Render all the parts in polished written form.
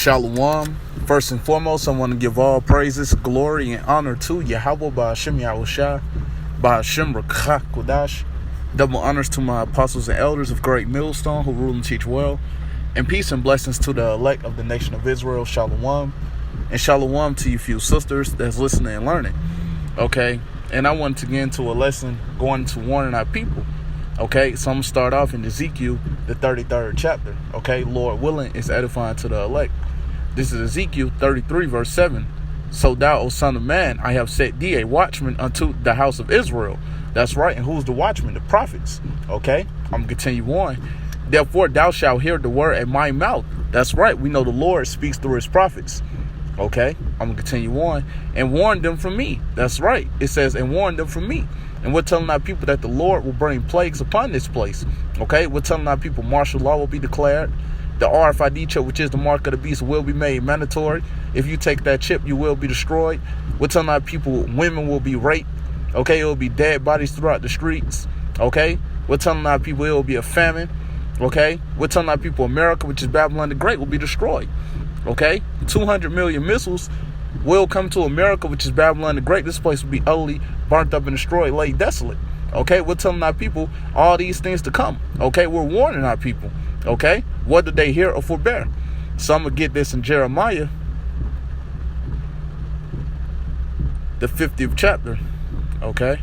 Shalom. First and foremost, I want to give all praises, glory, and honor to Yahawah, Bahasham, Yahawashi, Bahasham, Rawchaa, Qadash. Double honors to my apostles and elders of Great Millstone who rule and teach well. And peace and blessings to the elect of the nation of Israel. Shalom. And shalom to you few sisters that's listening and learning. Okay. And I want to get into a lesson going to warning our people. Okay, so I'm going to start off in Ezekiel, the 33rd chapter. Okay, Lord willing, is edifying to the elect. This is Ezekiel 33, verse 7. So thou, O son of man, I have set thee a watchman unto the house of Israel. That's right. And who's the watchman? The prophets. Okay, I'm going to continue on. Therefore, thou shalt hear the word at my mouth. That's right. We know the Lord speaks through his prophets. Okay, I'm going to continue on. And warn them from me. That's right. It says, and warn them from me. And we're telling our people that the Lord will bring plagues upon this place. Okay, we're telling our people martial law will be declared. The RFID chip, which is the mark of the beast, will be made mandatory. If you take that chip, you will be destroyed. We're telling our people women will be raped. Okay, it will be dead bodies throughout the streets. Okay, we're telling our people it will be a famine. Okay, we're telling our people America, which is Babylon the Great, will be destroyed. Okay, 200 million missiles will come to America, which is Babylon the Great. This place will be utterly burnt up and destroyed, laid desolate. Okay, we're telling our people all these things to come. Okay, we're warning our people. Okay, whether they hear or forbear. So I'm going to get this in Jeremiah, the 50th chapter. Okay,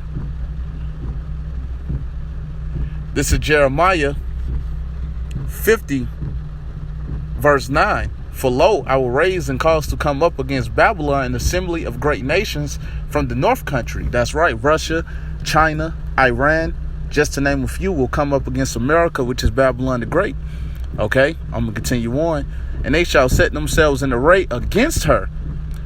this is Jeremiah 50, verse 9. For lo, I will raise and cause to come up against Babylon an assembly of great nations from the north country. That's right. Russia, China, Iran, just to name a few, will come up against America, which is Babylon the Great. Okay, I'm going to continue on. And they shall set themselves in array against her.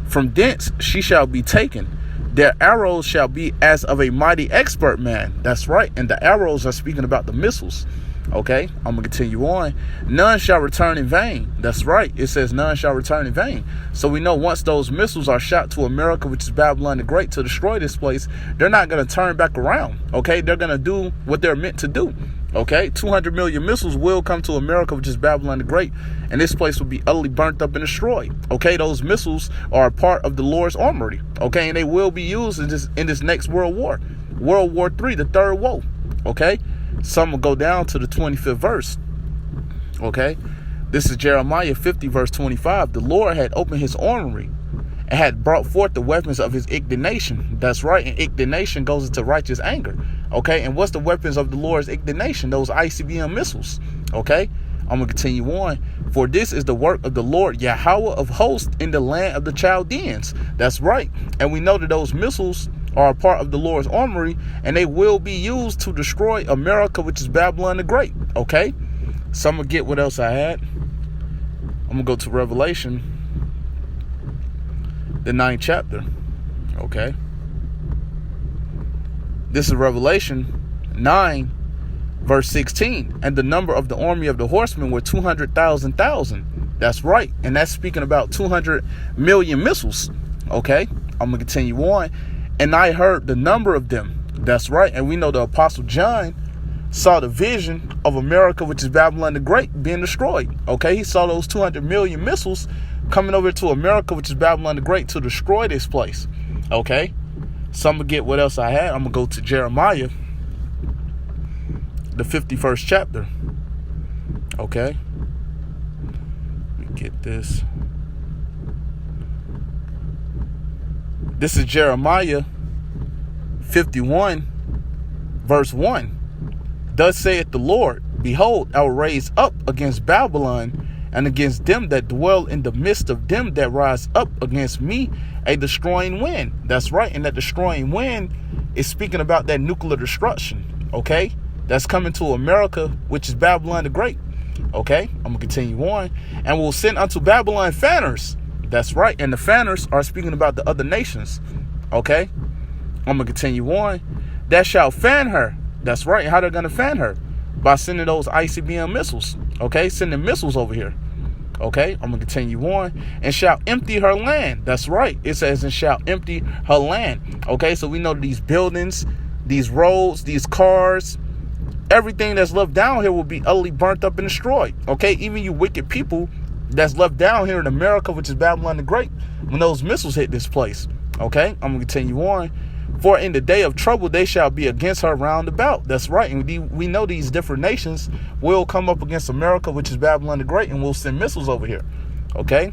From thence she shall be taken. Their arrows shall be as of a mighty expert man. That's right. And the arrows are speaking about the missiles. Okay, I'm going to continue on. None shall return in vain. That's right. It says none shall return in vain. So we know once those missiles are shot to America, which is Babylon the Great, to destroy this place, they're not going to turn back around. Okay, they're going to do what they're meant to do. Okay, 200 million missiles will come to America, which is Babylon the Great, and this place will be utterly burnt up and destroyed. Okay, those missiles are a part of the Lord's armory. Okay, and they will be used in this next World War. World War III, the third woe. Okay. Some will go down to the 25th verse. Okay. This is Jeremiah 50, verse 25. The Lord had opened his armory and had brought forth the weapons of his indignation. That's right. And indignation goes into righteous anger. Okay. And what's the weapons of the Lord's indignation? Those ICBM missiles. Okay. I'm going to continue on. For this is the work of the Lord Yahawah of hosts in the land of the Chaldeans. That's right. And we know that those missiles are a part of the Lord's armory, and they will be used to destroy America, which is Babylon the Great. Okay, so I'm gonna get what else I had. I'm gonna go to Revelation, the 9th chapter. Okay, this is Revelation 9, verse 16. And the number of the army of the horsemen were 200,000. That's right, and that's speaking about 200 million missiles. Okay, I'm gonna continue on. And I heard the number of them. That's right. And we know the Apostle John saw the vision of America, which is Babylon the Great, being destroyed. Okay, he saw those 200 million missiles coming over to America, which is Babylon the Great, to destroy this place. Okay, so I'm going to get what else I had. I'm going to go to Jeremiah, the 51st chapter. Okay, let me get this. This is Jeremiah 51, verse 1. Thus saith the Lord, behold, I will raise up against Babylon and against them that dwell in the midst of them that rise up against me a destroying wind. That's right. And that destroying wind is speaking about that nuclear destruction. Okay, that's coming to America, which is Babylon the Great. Okay, I'm going to continue on. And will send unto Babylon fanners. That's right. And the fanners are speaking about the other nations. Okay. I'm going to continue on. That shall fan her. That's right. How they're going to fan her? By sending those ICBM missiles. Okay. Sending missiles over here. Okay. I'm going to continue on. And shall empty her land. That's right. It says, and shall empty her land. Okay. So we know these buildings, these roads, these cars, everything that's left down here will be utterly burnt up and destroyed. Okay. Even you wicked people that's left down here in America, which is Babylon the Great, when those missiles hit this place. Okay, I'm going to continue on. For in the day of trouble, they shall be against her round about. That's right. And we know these different nations will come up against America, which is Babylon the Great, and will send missiles over here. Okay,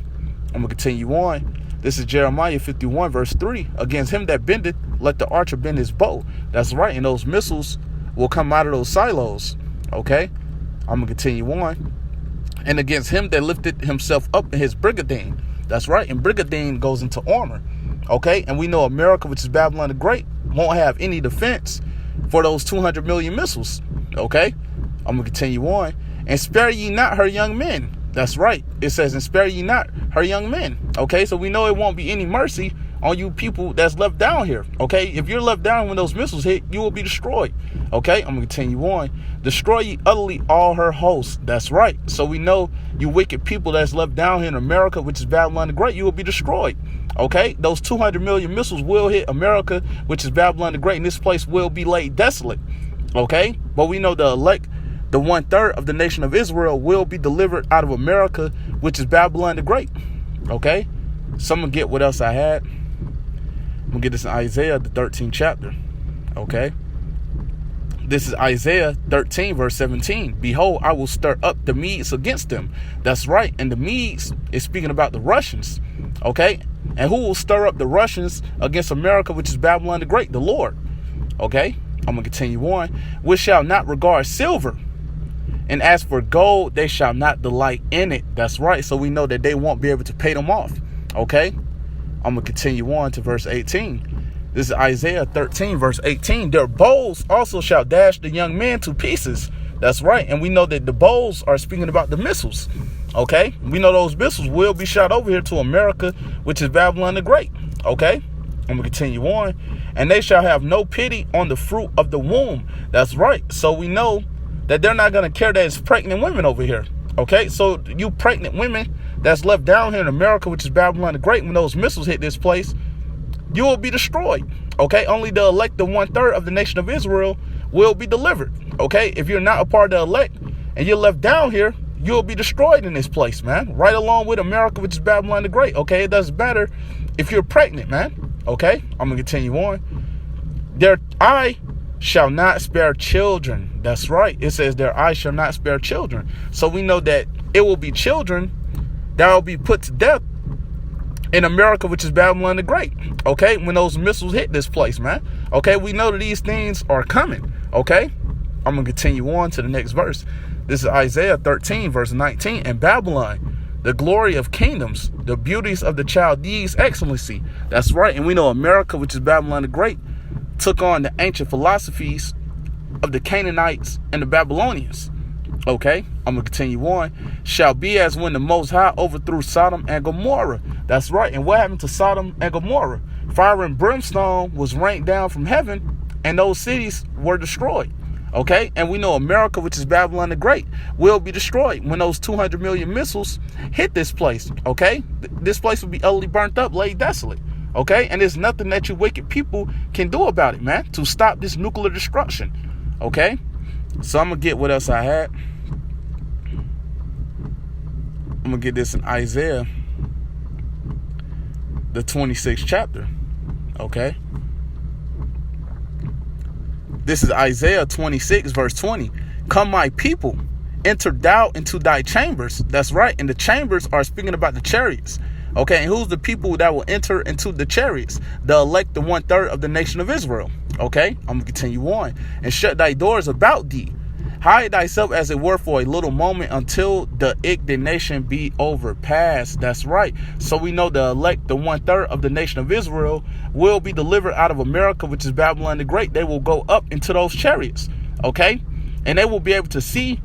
I'm going to continue on. This is Jeremiah 51, verse 3. Against him that bendeth, let the archer bend his bow. That's right. And those missiles will come out of those silos. Okay, I'm going to continue on. And against him that lifted himself up in his brigadine. That's right. And brigadine goes into armor. Okay, and we know America, which is Babylon the Great, won't have any defense for those 200 million missiles. Okay, I'm going to continue on. And spare ye not her young men. That's right. It says, and spare ye not her young men. Okay, so we know it won't be any mercy on you people that's left down here. Okay, if you're left down when those missiles hit, you will be destroyed. Okay, I'm going to continue on. Destroy ye utterly all her hosts. That's right. So we know you wicked people that's left down here in America, which is Babylon the Great, you will be destroyed. Okay, those 200 million missiles will hit America, which is Babylon the Great, and this place will be laid desolate. Okay, but we know the elect, the 1/3 of the nation of Israel, will be delivered out of America, which is Babylon the Great. Okay, someone get what else I had. I'm gonna get this in Isaiah, the 13th chapter. Okay, this is Isaiah 13, verse 17. Behold, I will stir up the Medes against them. That's right, and the Medes is speaking about the Russians. Okay, and who will stir up the Russians against America, which is Babylon the Great? The Lord. Okay, I'm going to continue on. Which shall not regard silver. And as for gold, they shall not delight in it. That's right. So we know that they won't be able to pay them off. Okay, I'm going to continue on to verse 18. This is Isaiah 13, verse 18. Their bows also shall dash the young men to pieces. That's right. And we know that the bows are speaking about the missiles. Okay, we know those missiles will be shot over here to America, which is Babylon the Great. Okay, I'm going to continue on. And they shall have no pity on the fruit of the womb. That's right. So we know that they're not going to care that it's pregnant women over here. Okay, so you pregnant women that's left down here in America, which is Babylon the Great, when those missiles hit this place, you will be destroyed. Okay, only the elect, the 1/3 of the nation of Israel, will be delivered. Okay, if you're not a part of the elect and you're left down here, you'll be destroyed in this place, man. Right along with America, which is Babylon the Great. Okay, it doesn't matter if you're pregnant, man. Okay, I'm going to continue on. Their eye shall not spare children. That's right. It says their eye shall not spare children. So we know that it will be children that will be put to death in America, which is Babylon the Great. Okay, when those missiles hit this place, man. Okay, we know that these things are coming. Okay, I'm going to continue on to the next verse. This is Isaiah 13, verse 19. And Babylon, the glory of kingdoms, the beauties of the Chaldees' excellency. That's right. And we know America, which is Babylon the Great, took on the ancient philosophies of the Canaanites and the Babylonians. Okay, I'm going to continue on. Shall be as when the Most High overthrew Sodom and Gomorrah. That's right. And what happened to Sodom and Gomorrah? Fire and brimstone was rained down from heaven, and those cities were destroyed. Okay, and we know America, which is Babylon the Great, will be destroyed when those 200 million missiles hit this place. Okay, this place will be utterly burnt up, laid desolate. Okay, and there's nothing that you wicked people can do about it, man, to stop this nuclear destruction. Okay, so I'm gonna get what else I had. I'm gonna get this in Isaiah, the 26th chapter. Okay. This is Isaiah 26, verse 20. Come, my people, enter thou into thy chambers. That's right. And the chambers are speaking about the chariots. Okay. And who's the people that will enter into the chariots? The elect, the 1/3 of the nation of Israel. Okay. I'm going to continue on. And shut thy doors about thee. Hide thyself as it were for a little moment until the indignation be overpassed. That's right. So we know the elect, the 1/3 of the nation of Israel, will be delivered out of America, which is Babylon the Great. They will go up into those chariots. Okay. And they will be able to see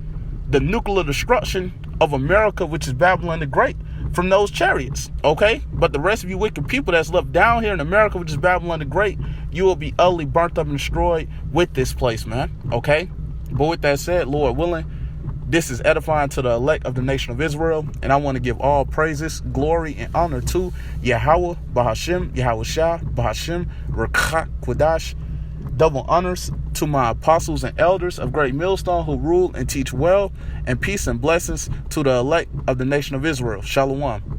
the nuclear destruction of America, which is Babylon the Great, from those chariots. Okay. But the rest of you wicked people that's left down here in America, which is Babylon the Great, you will be utterly burnt up and destroyed with this place, man. Okay. But with that said, Lord willing, this is edifying to the elect of the nation of Israel. And I want to give all praises, glory, and honor to Yahawah, Bahasham, Yahawashi, Bahasham, Rawchaa, Qadash. Double honors to my apostles and elders of Great Millstone who rule and teach well, and peace and blessings to the elect of the nation of Israel. Shalom.